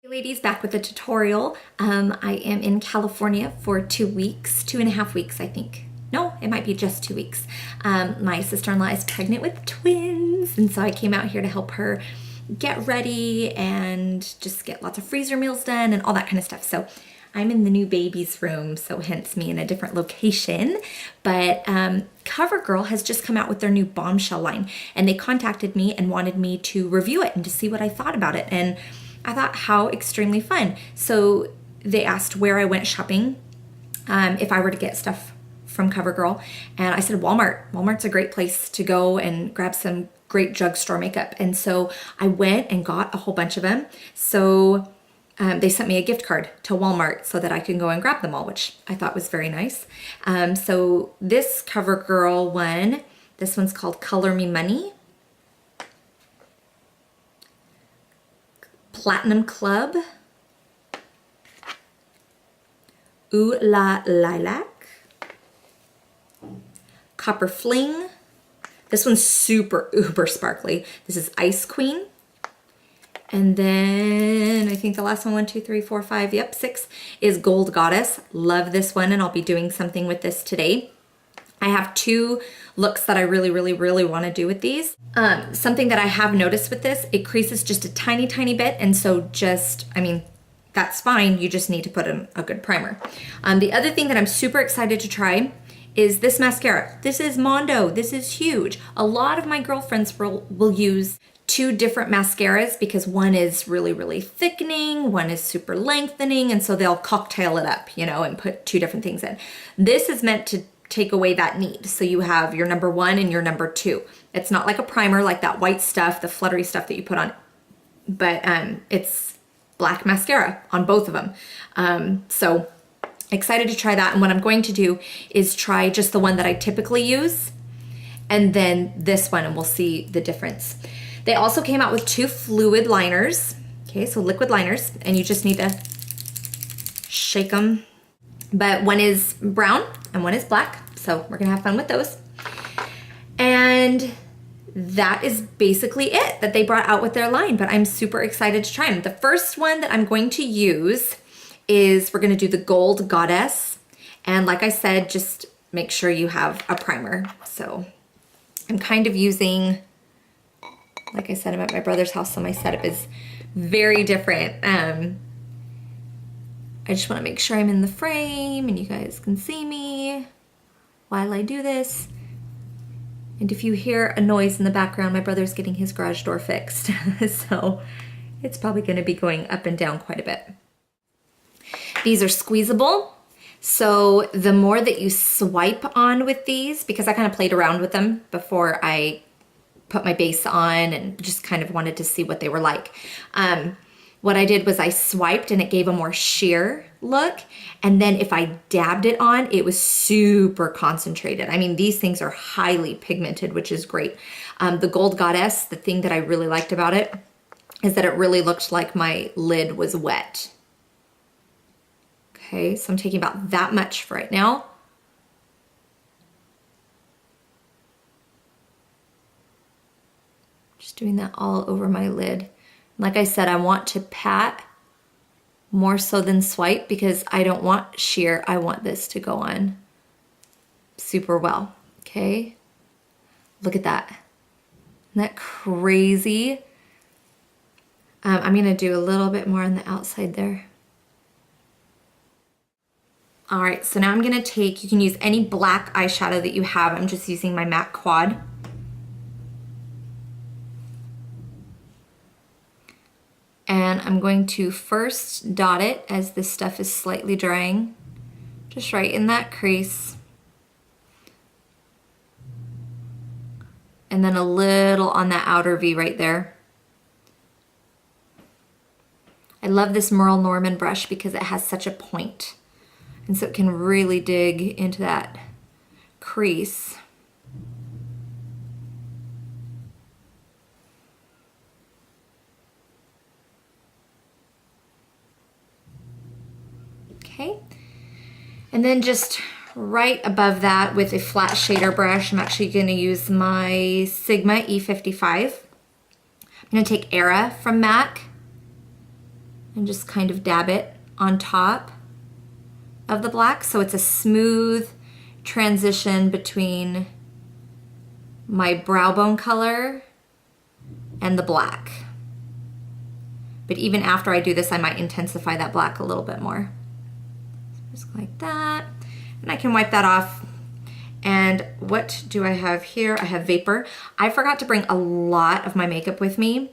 Hey ladies, back with a tutorial. I am in California for 2 weeks, 2.5 weeks, I think. No, it might be just 2 weeks. My sister-in-law is pregnant with twins, and so I came out here to help her get ready and just get lots of freezer meals done and all that kind of stuff. So I'm in the new baby's room, so hence me in a different location. But CoverGirl has just come out with their new Bombshell line, and they contacted me and wanted me to review it and to see what I thought about it. And I thought, how extremely fun. So they asked where I went shopping, if I were to get stuff from CoverGirl. And I said Walmart. Walmart's a great place to go and grab some great drugstore makeup. And so I went and got a whole bunch of them. So they sent me a gift card to Walmart so that I can go and grab them all, which I thought was very nice. So this CoverGirl one, this one's called Color Me Money. Platinum Club, Ooh La Lilac, Copper Fling. This one's super uber sparkly. This is Ice Queen. And then I think the last one, 1, 2, 3, 4, 5, yep, 6 is Gold Goddess. Love this one, and I'll be doing something with this today. I have 2 looks that I really want to do with these. Something that I have noticed with this, it creases just a tiny bit, and so just, I mean, that's fine. You just need to put in a good primer. The other thing that I'm super excited to try is this mascara. This is Mondo. This is huge. A lot of my girlfriends will use 2 different mascaras because one is really thickening, one is super lengthening, and so they'll cocktail it up, you know, and put 2 different things in. This is meant to take away that need. So you have your number 1 and your number 2. It's not like a primer like that white stuff, the fluttery stuff that you put on, but it's black mascara on both of them. So excited to try that. And what I'm going to do is try just the one that I typically use and then this one, and we'll see the difference. They also came out with 2 fluid liners. Okay, so liquid liners, and you just need to shake them. But one is brown and one is black. So we're gonna have fun with those. And that is basically it that they brought out with their line, but I'm super excited to try them. The first one that I'm going to use is, we're gonna do the Gold Goddess. And like I said, just make sure you have a primer. So I'm kind of using, like I said, I'm at my brother's house, so my setup is very different. I just want to make sure I'm in the frame and you guys can see me while I do this. And if you hear a noise in the background, my brother's getting his garage door fixed. So it's probably going to be going up and down quite a bit. These are squeezable. So the more that you swipe on with these, because I kind of played around with them before I put my base on and just kind of wanted to see what they were like. What I did was I swiped and it gave a more sheer look. And then if I dabbed it on, it was super concentrated. I mean, these things are highly pigmented, which is great. The Gold Goddess, the thing that I really liked about it is that it really looked like my lid was wet. Okay, so I'm taking about that much for right now. Just doing that all over my lid. Like I said, I want to pat more so than swipe because I don't want sheer. I want this to go on super well, okay? Look at that. Isn't that crazy? I'm gonna do a little bit more on the outside there. All right, so now I'm gonna take, you can use any black eyeshadow that you have. I'm just using my MAC Quad. And I'm going to first dot it as this stuff is slightly drying, just right in that crease. And then a little on that outer V right there. I love this Merle Norman brush because it has such a point. And so it can really dig into that crease. Okay, and then just right above that with a flat shader brush, I'm actually going to use my Sigma E55. I'm going to take Era from MAC and just kind of dab it on top of the black so it's a smooth transition between my brow bone color and the black. But even after I do this, I might intensify that black a little bit more. Just like that. And I can wipe that off. And what do I have here? I have Vapor. I forgot to bring a lot of my makeup with me.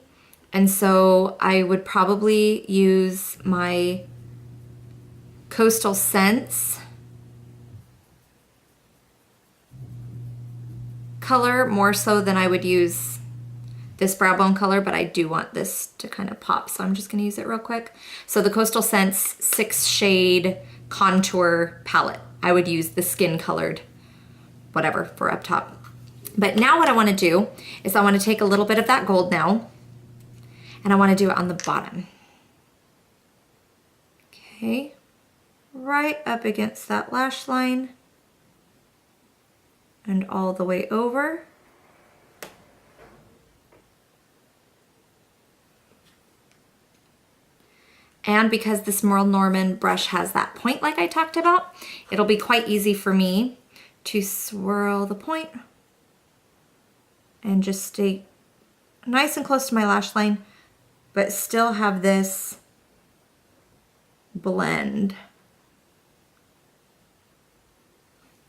And so I would probably use my Coastal Scents color more so than I would use this brow bone color, but I do want this to kind of pop, so I'm just gonna use it real quick. So the Coastal Scents 6 shade contour palette. I would use the skin colored whatever for up top. But now what I wanna do is I wanna take a little bit of that gold now, and I wanna do it on the bottom. Okay, right up against that lash line and all the way over. And because this Merle Norman brush has that point like I talked about, it'll be quite easy for me to swirl the point and just stay nice and close to my lash line, but still have this blend.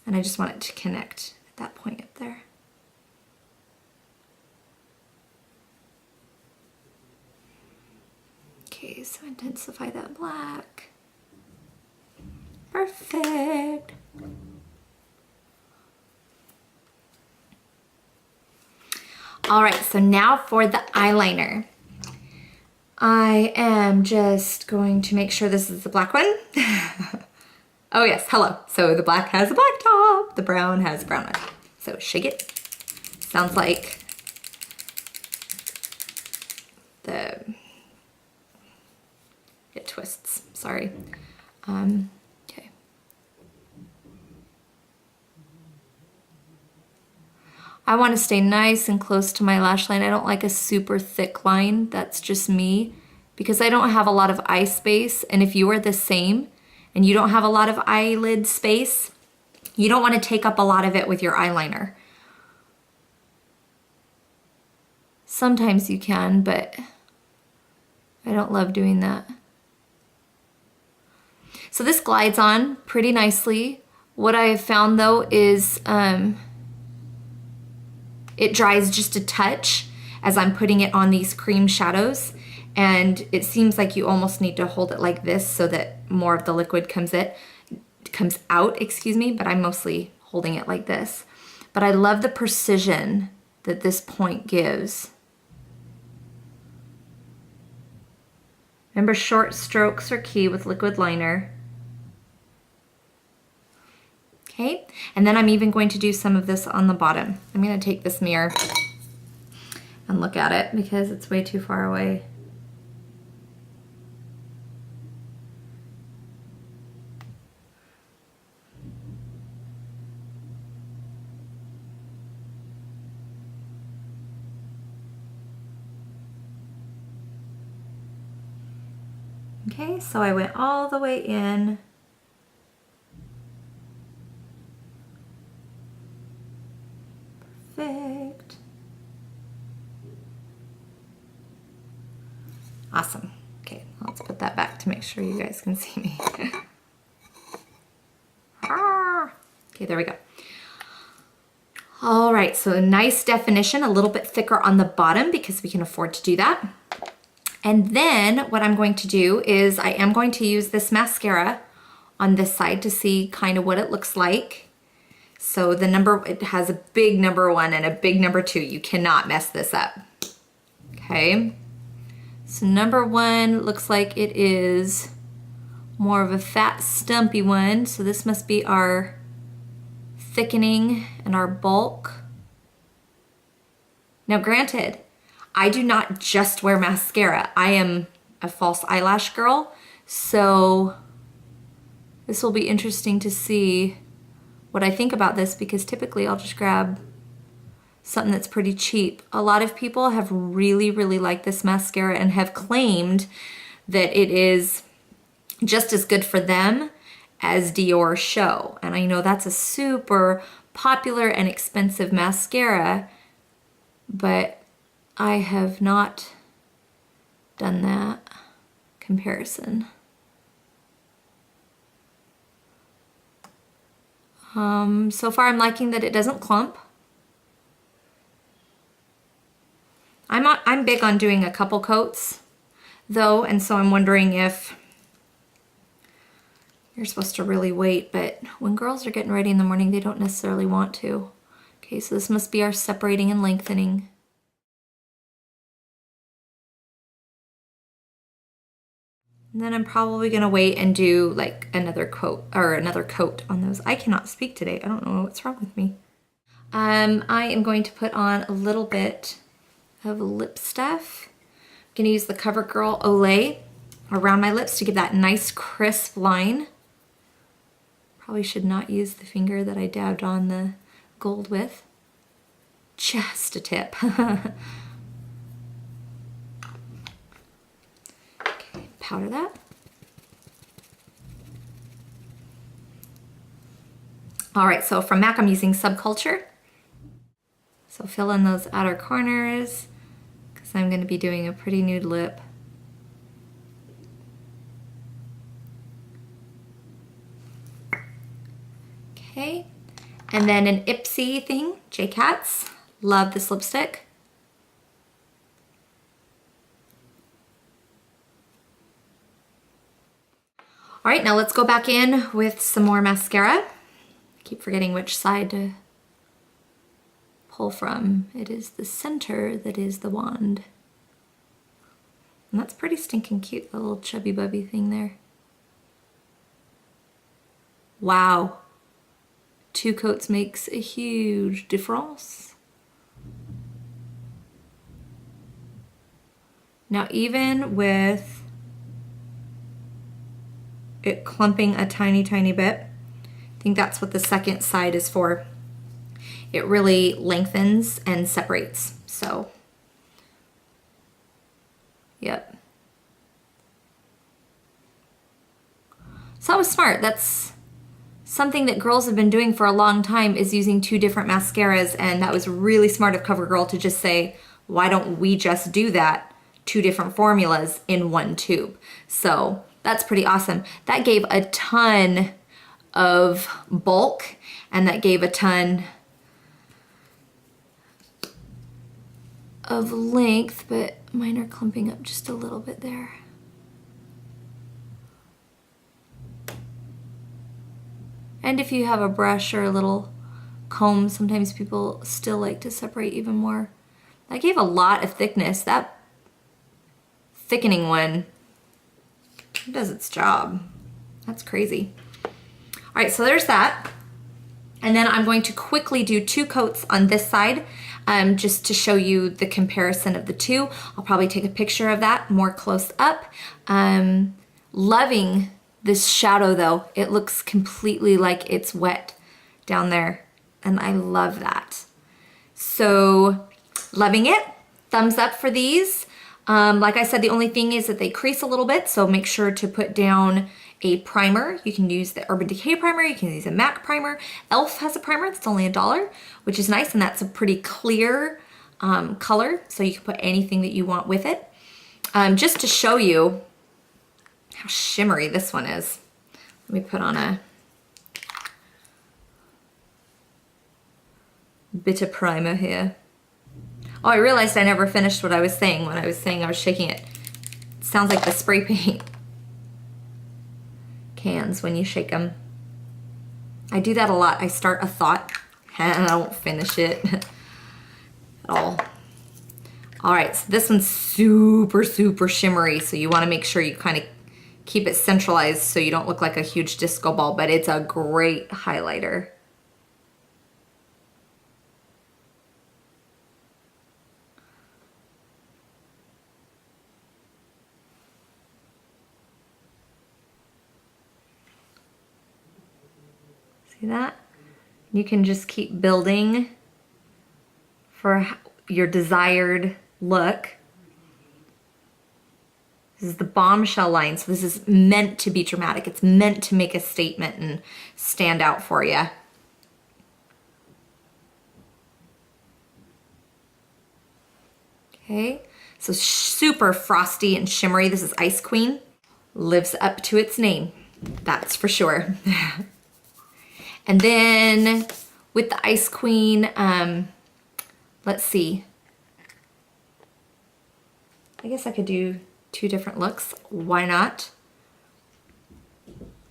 And I just want it to connect at that point up there. Okay, so intensify that black. Perfect. All right, so now for the eyeliner. I am just going to make sure this is the black one. Oh yes, hello. So the black has a black top, the brown has a brown one. So shake it. Sounds like it twists, sorry. Okay. I want to stay nice and close to my lash line. I don't like a super thick line. That's just me because I don't have a lot of eye space. And if you are the same and you don't have a lot of eyelid space, you don't want to take up a lot of it with your eyeliner. Sometimes you can, but I don't love doing that. So this glides on pretty nicely. What I have found though is it dries just a touch as I'm putting it on these cream shadows, and it seems like you almost need to hold it like this so that more of the liquid comes out, excuse me, but I'm mostly holding it like this. But I love the precision that this point gives. Remember, short strokes are key with liquid liner. Okay, and then I'm even going to do some of this on the bottom. I'm going to take this mirror and look at it because it's way too far away. Okay, so I went all the way in. Perfect. Awesome. Okay, let's put that back to make sure you guys can see me. Okay, there we go. All right, so a nice definition, a little bit thicker on the bottom because we can afford to do that. And then what I'm going to do is I am going to use this mascara on this side to see kind of what it looks like. So it has a big number 1 and a big number 2. You cannot mess this up. Okay. So number 1 looks like it is more of a fat, stumpy one. So this must be our thickening and our bulk. Now granted, I do not just wear mascara. I am a false eyelash girl, so this will be interesting to see what I think about this because typically I'll just grab something that's pretty cheap. A lot of people have really, really liked this mascara and have claimed that it is just as good for them as Dior Show. And I know that's a super popular and expensive mascara, but I have not done that comparison. So far I'm liking that it doesn't clump. I'm big on doing a couple coats though, and so I'm wondering if you're supposed to really wait, but when girls are getting ready in the morning, they don't necessarily want to. Okay, so this must be our separating and lengthening. And then I'm probably gonna wait and do like another coat on those. I cannot speak today. I don't know what's wrong with me. I am going to put on a little bit of lip stuff. I'm gonna use the CoverGirl Olay around my lips to give that nice crisp line. Probably should not use the finger that I dabbed on the gold with. Just a tip. Okay, powder that. All right, so from MAC I'm using Subculture. So fill in those outer corners because I'm gonna be doing a pretty nude lip. Okay, and then an Ipsy thing, J-Cats. Love this lipstick. All right, now let's go back in with some more mascara. I keep forgetting which side to pull from. It is the center that is the wand. And that's pretty stinking cute, the little chubby bubby thing there. Wow. 2 coats makes a huge difference. Now even with it clumping a tiny, tiny bit, I think that's what the second side is for. It really lengthens and separates, so. Yep. So that was smart. That's something that girls have been doing for a long time, is using 2 different mascaras, and that was really smart of CoverGirl to just say, why don't we just do that? 2 different formulas in 1 tube. So that's pretty awesome. That gave a ton of bulk, and that gave a ton of length, but mine are clumping up just a little bit there. And if you have a brush or a little comb, sometimes people still like to separate even more. That gave a lot of thickness. That thickening one does its job. That's crazy. All right, so there's that. And then I'm going to quickly do 2 coats on this side, just to show you the comparison of the 2. I'll probably take a picture of that more close up. Loving this shadow though. It looks completely like it's wet down there, and I love that. So loving it. Thumbs up for these. Like I said, the only thing is that they crease a little bit, so make sure to put down a primer. You can use the Urban Decay primer, you can use a MAC primer. e.l.f. has a primer that's only $1, which is nice, and that's a pretty clear color, so you can put anything that you want with it. Just to show you how shimmery this one is, let me put on a bit of primer here. Oh, I realized I never finished what I was saying when I was saying I was shaking it. It sounds like the spray paint cans when you shake them. I do that a lot. I start a thought and I don't finish it at all. All right, so this one's super, super shimmery, so you want to make sure you kind of keep it centralized so you don't look like a huge disco ball, but it's a great highlighter. See that? You can just keep building for your desired look. This is the Bombshell line, so this is meant to be dramatic. It's meant to make a statement and stand out for you. Okay, so super frosty and shimmery. This is Ice Queen. Lives up to its name, that's for sure. And then with the Ice Queen, let's see. I guess I could do 2 different looks. Why not?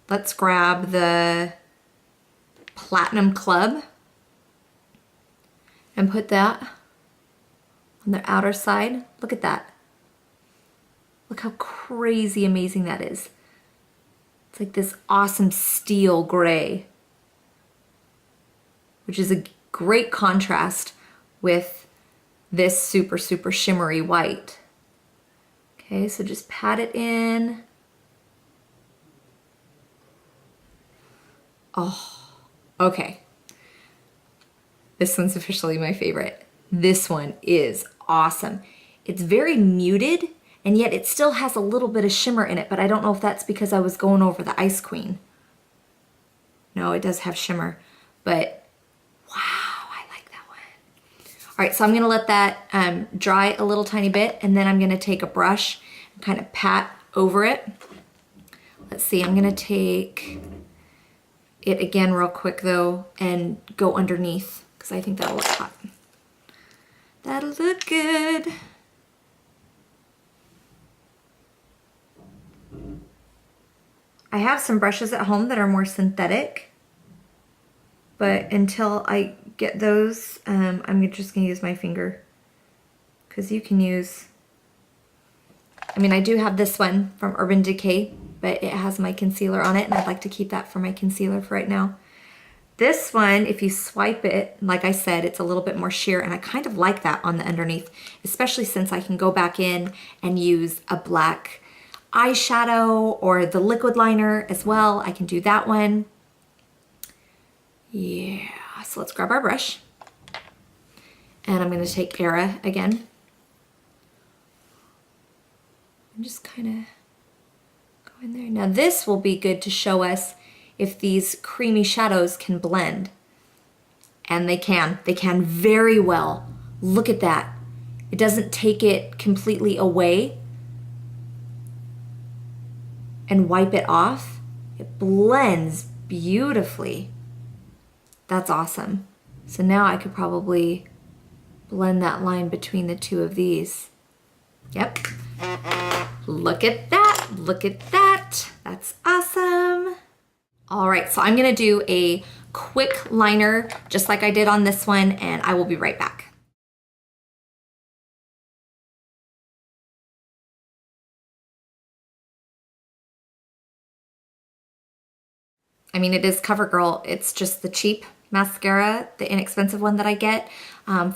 Let's grab the Platinum Club and put that on the outer side. Look at that. Look how crazy amazing that is. It's like this awesome steel gray, which is a great contrast with this super, super shimmery white. Okay, so just pat it in. Oh, okay. This one's officially my favorite. This one is awesome. It's very muted, and yet it still has a little bit of shimmer in it, but I don't know if that's because I was going over the Ice Queen. No, it does have shimmer, but wow, I like that one. All right, so I'm gonna let that dry a little tiny bit, and then I'm gonna take a brush and kind of pat over it. Let's see, I'm gonna take it again real quick though and go underneath, because I think that'll look hot. That'll look good. I have some brushes at home that are more synthetic, but until I get those, I'm just gonna use my finger, because you can use, I mean, I do have this one from Urban Decay, but it has my concealer on it, and I'd like to keep that for my concealer for right now. This one, if you swipe it, like I said, it's a little bit more sheer, and I kind of like that on the underneath, especially since I can go back in and use a black eyeshadow or the liquid liner as well. I can do that one. Yeah, so let's grab our brush. And I'm gonna take Era again. And just kind of go in there. Now this will be good to show us if these creamy shadows can blend. And they can very well. Look at that. It doesn't take it completely away and wipe it off. It blends beautifully. That's awesome. So now I could probably blend that line between the two of these. Yep. Look at that, look at that. That's awesome. All right, so I'm gonna do a quick liner just like I did on this one, and I will be right back. I mean, it is CoverGirl. It's just the cheap mascara, the inexpensive one that I get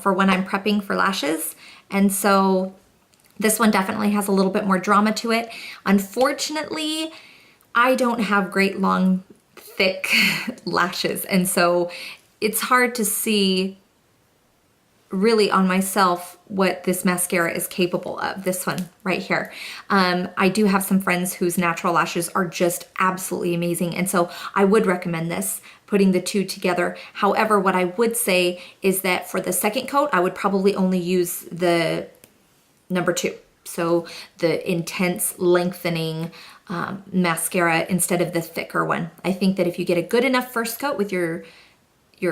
for when I'm prepping for lashes. And so this one definitely has a little bit more drama to it. Unfortunately, I don't have great long, thick lashes. And so it's hard to see really on myself what this mascara is capable of, this one right here. I do have some friends whose natural lashes are just absolutely amazing, and so I would recommend this, putting the two together. However, what I would say is that for the second coat, I would probably only use the number 2. So the intense lengthening mascara instead of the thicker one. I think that if you get a good enough first coat with your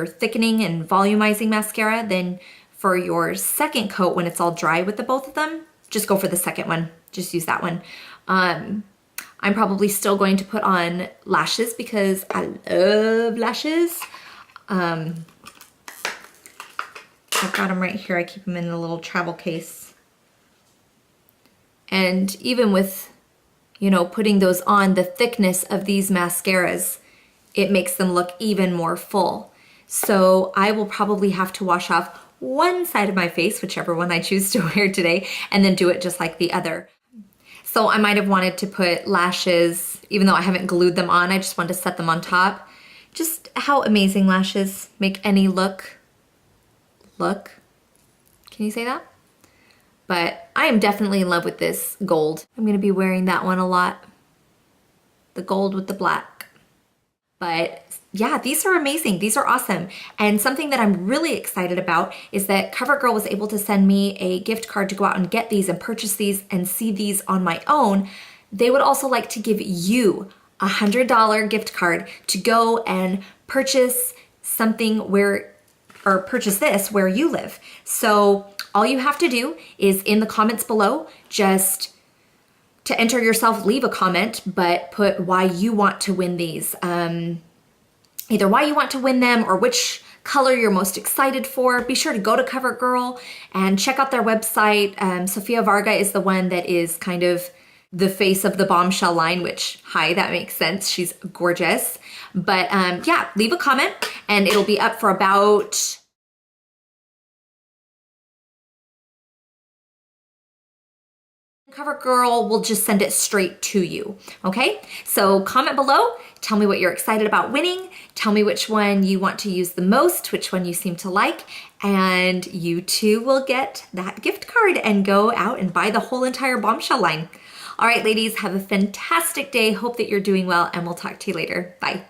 thickening and volumizing mascara, then for your second coat, when it's all dry with the both of them, just go for the second one. Just use that one. I'm probably still going to put on lashes because I love lashes. I've got them right here. I keep them in a little travel case. And even with, you know, putting those on, the thickness of these mascaras, it makes them look even more full. So I will probably have to wash off one side of my face, whichever one I choose to wear today, and then do it just like the other. So I might have wanted to put lashes, even though I haven't glued them on, I just wanted to set them on top. Just how amazing lashes make any look. Can you say that? But I I am definitely in love with this gold. I'm gonna be wearing that one a lot. The gold with the black. But yeah, these are amazing. These are awesome. And something that I'm really excited about is that CoverGirl was able to send me a gift card to go out and get these and purchase these and see these on my own. They would also like to give you a $100 gift card to go and purchase something purchase this where you live. So all you have to do is in the comments below, just to enter yourself, leave a comment, but put why you want to win these. Either why you want to win them or which color you're most excited for. Be sure to go to CoverGirl and check out their website. Sofia Varga is the one that is kind of the face of the Bombshell line, which, hi, that makes sense. She's gorgeous. But yeah, leave a comment and it'll be up for about CoverGirl will just send it straight to you, okay? So comment below, tell me what you're excited about winning, tell me which one you want to use the most, which one you seem to like, and you too will get that gift card and go out and buy the whole entire Bombshell line. All right, ladies, have a fantastic day. Hope that you're doing well, and we'll talk to you later. Bye.